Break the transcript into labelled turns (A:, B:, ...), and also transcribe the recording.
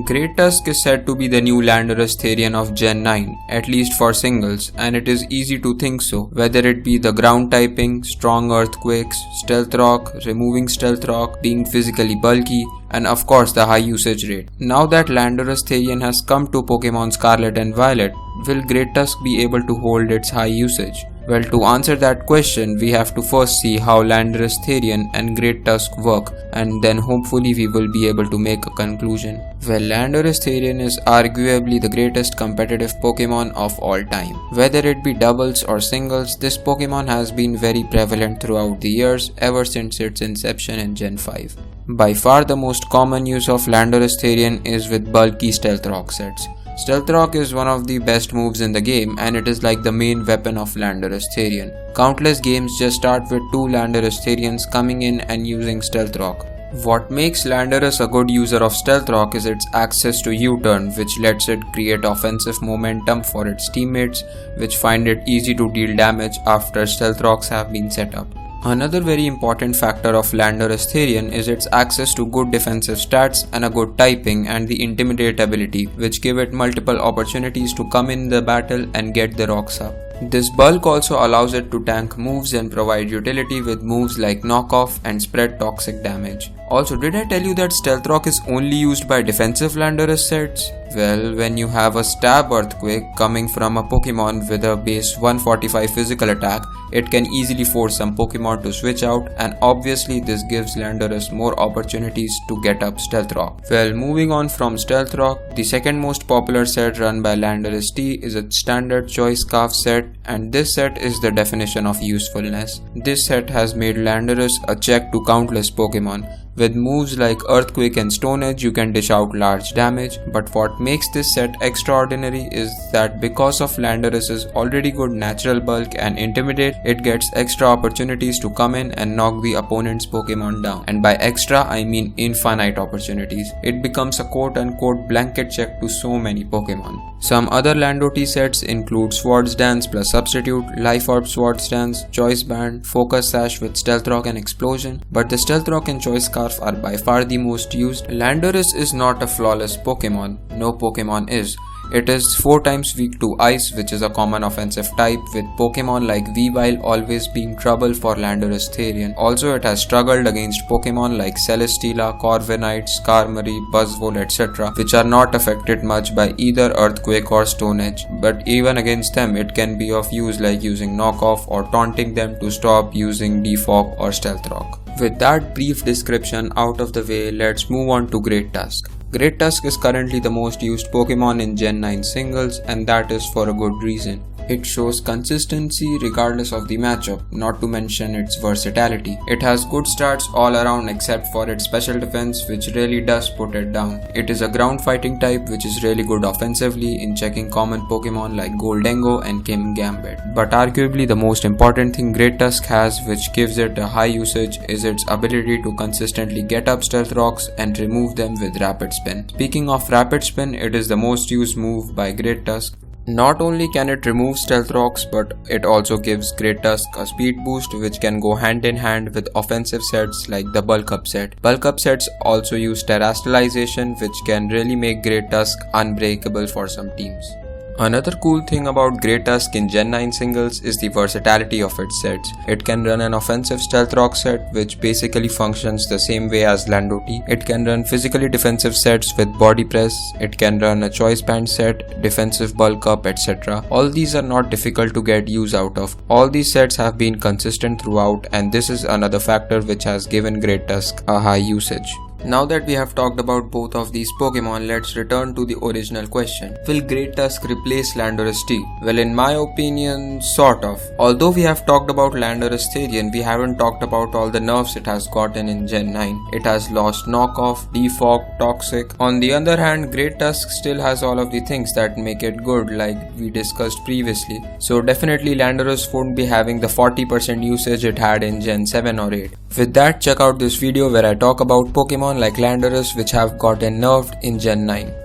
A: Great Tusk is said to be the new Landorus Therian of Gen 9, at least for singles, and it is easy to think so, whether it be the ground typing, strong earthquakes, stealth rock, removing stealth rock, being physically bulky, and of course the high usage rate. Now that Landorus Therian has come to Pokemon Scarlet and Violet, will Great Tusk be able to hold its high usage? Well, to answer that question, we have to first see how Landorus Therian and Great Tusk work, and then hopefully we will be able to make a conclusion. Well, Landorus Therian is arguably the greatest competitive Pokemon of all time. Whether it be doubles or singles, this Pokemon has been very prevalent throughout the years ever since its inception in Gen 5. By far the most common use of Landorus Therian is with bulky Stealth Rock sets. Stealth Rock is one of the best moves in the game, and it is like the main weapon of Landorus Therian. Countless games just start with 2 Landorus Therians coming in and using Stealth Rock. What makes Landorus a good user of Stealth Rock is its access to U-turn, which lets it create offensive momentum for its teammates, which find it easy to deal damage after Stealth Rocks have been set up. Another very important factor of Landorus Therian is its access to good defensive stats and a good typing and the Intimidate ability, which give it multiple opportunities to come in the battle and get the rocks up. This bulk also allows it to tank moves and provide utility with moves like Knock Off and spread toxic damage. Also, did I tell you that Stealth Rock is only used by defensive Landorus sets? Well, when you have a Stab Earthquake coming from a Pokemon with a base 145 physical attack, it can easily force some Pokemon to switch out, and obviously this gives Landorus more opportunities to get up Stealth Rock. Well, moving on from Stealth Rock, the second most popular set run by Landorus T is its standard Choice Scarf set, and this set is the definition of usefulness. This set has made Landorus a check to countless Pokemon. With moves like Earthquake and Stone Edge, you can dish out large damage, but what makes this set extraordinary is that because of Landorus's already good natural bulk and Intimidate, it gets extra opportunities to come in and knock the opponent's Pokemon down. And by extra, I mean infinite opportunities. It becomes a quote-unquote blanket check to so many Pokemon. Some other Lando T sets include Swords Dance plus Substitute, Life Orb Swords Dance, Choice Band, Focus Sash with Stealth Rock and Explosion, but the Stealth Rock and Choice Scarf are by far the most used. Landorus is not a flawless Pokemon. No Pokemon is. It is 4 times weak to Ice, which is a common offensive type, with Pokemon like Weavile always being trouble for Landorus Therian. Also, it has struggled against Pokemon like Celesteela, Corviknight, Skarmory, Buzzwole, etc., which are not affected much by either Earthquake or Stone Edge. But even against them, it can be of use like using Knock Off or taunting them to stop using Defog or Stealth Rock. With that brief description out of the way, let's move on to Great Tusk. Great Tusk is currently the most used Pokemon in Gen 9 singles, and that is for a good reason. It shows consistency regardless of the matchup, not to mention its versatility. It has good stats all around except for its special defense, which really does put it down. It is a ground fighting type, which is really good offensively in checking common Pokemon like Goldengo and Kingambit. But arguably the most important thing Great Tusk has, which gives it a high usage, is its ability to consistently get up Stealth Rocks and remove them with Rapid Spin. Speaking of Rapid Spin, it is the most used move by Great Tusk. Not only can it remove Stealth Rocks, but it also gives Great Tusk a speed boost, which can go hand in hand with offensive sets like the Bulk Up set. Bulk Up sets also use Terastallization, which can really make Great Tusk unbreakable for some teams. Another cool thing about Great Tusk in Gen 9 singles is the versatility of its sets. It can run an offensive Stealth Rock set, which basically functions the same way as Lando T. It can run physically defensive sets with Body Press. It can run a Choice Band set, defensive Bulk Up, etc. All these are not difficult to get use out of. All these sets have been consistent throughout, and this is another factor which has given Great Tusk a high usage. Now that we have talked about both of these Pokemon, let's return to the original question. Will Great Tusk replace Landorus T? Well, in my opinion, sort of. Although we have talked about Landorus Therian, we haven't talked about all the nerfs it has gotten in Gen 9. It has lost Knock Off, Defog, Toxic. On the other hand, Great Tusk still has all of the things that make it good, like we discussed previously. So definitely Landorus won't be having the 40% usage it had in Gen 7 or 8. With that, check out this video where I talk about Pokemon like Landorus which have gotten nerfed in Gen 9.